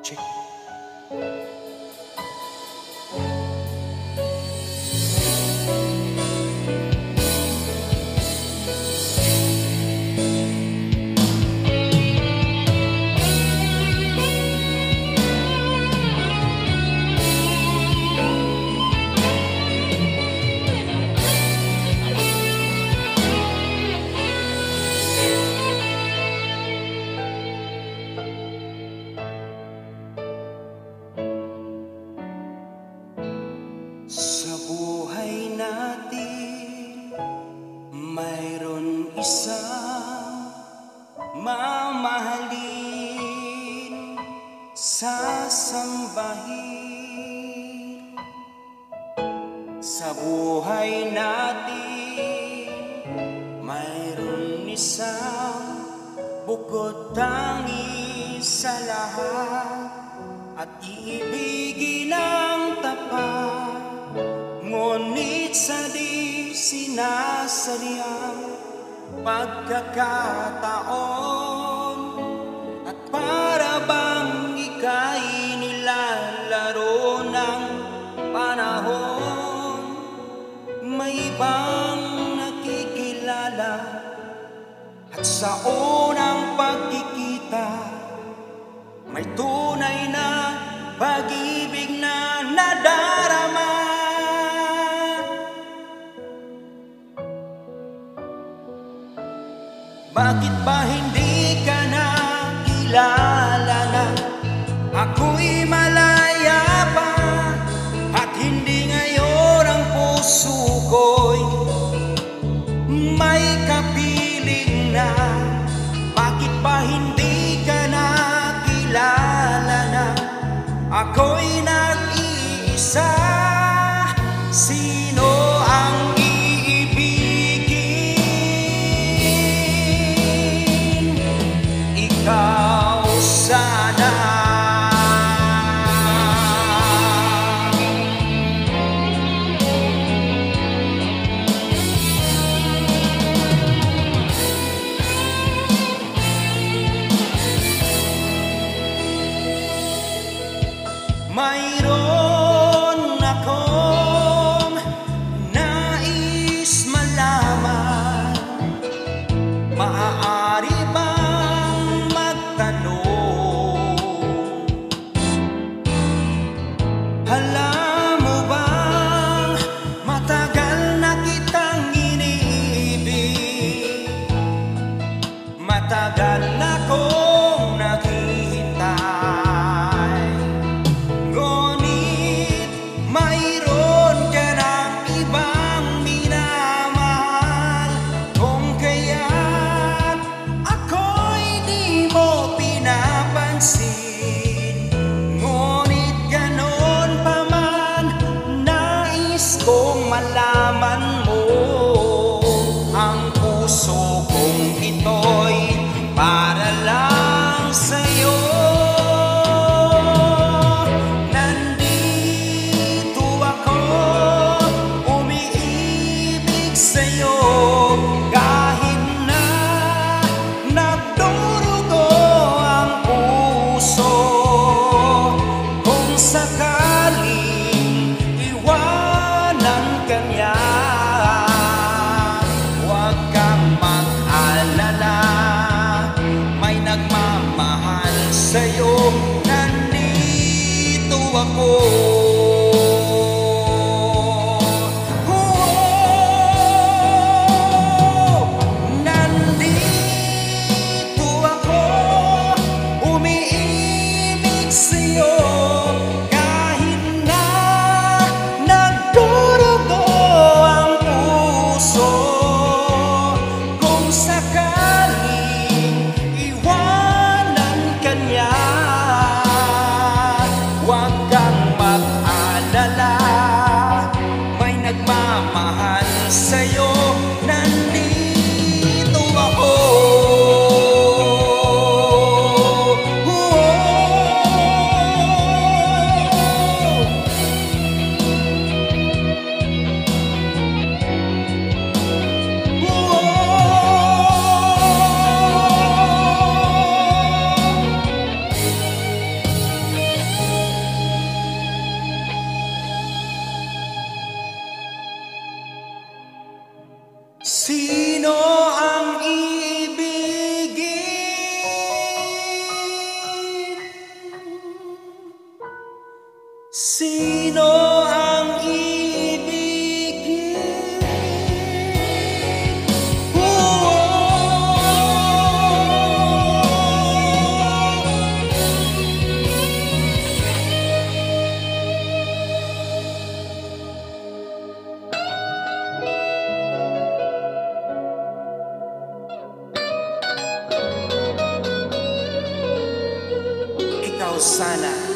Check. Sa buhay natin, mayroon isang mamahalin, sasambahin. Sa buhay natin, mayroon isang bukod tangi sa lahat, at iibigin ang tapat. Ngunit sa di sinasadyang pagkakataon, at para bang ika'y nilalaro ng panahon, may ibang nakikilala, at sa unang pagkikita may tunay na pag-ibig na nadarama. Bakit ba hindi ka na kilala na ako'y malaya pa, at hindi ngayon ang puso ko'y may kapiling na? Bakit ba hindi ka na kilala na ako'y nag-iisa? Sino ang iibigin? Ikaw sana. Mayroon akong nais malaman, maaari bang magtanong? Alam mo bang matagal na kitang iniibig, matagal na kong naghihintay. Kung malaman mo ang puso kong ito'y para lang sa'yo. Nandito ako, umiibig sa'yo, kahit na nagdurugo ang puso. Kung sakaling kanya, huwag kang mag-alala, may nagmamahal sa'yo. Nandito ako. Nandito ako, umiibig sa'yo, kahit na kung sakaling iwanan ka niya, huwag kang Sino ang ibigin? Ikaw sana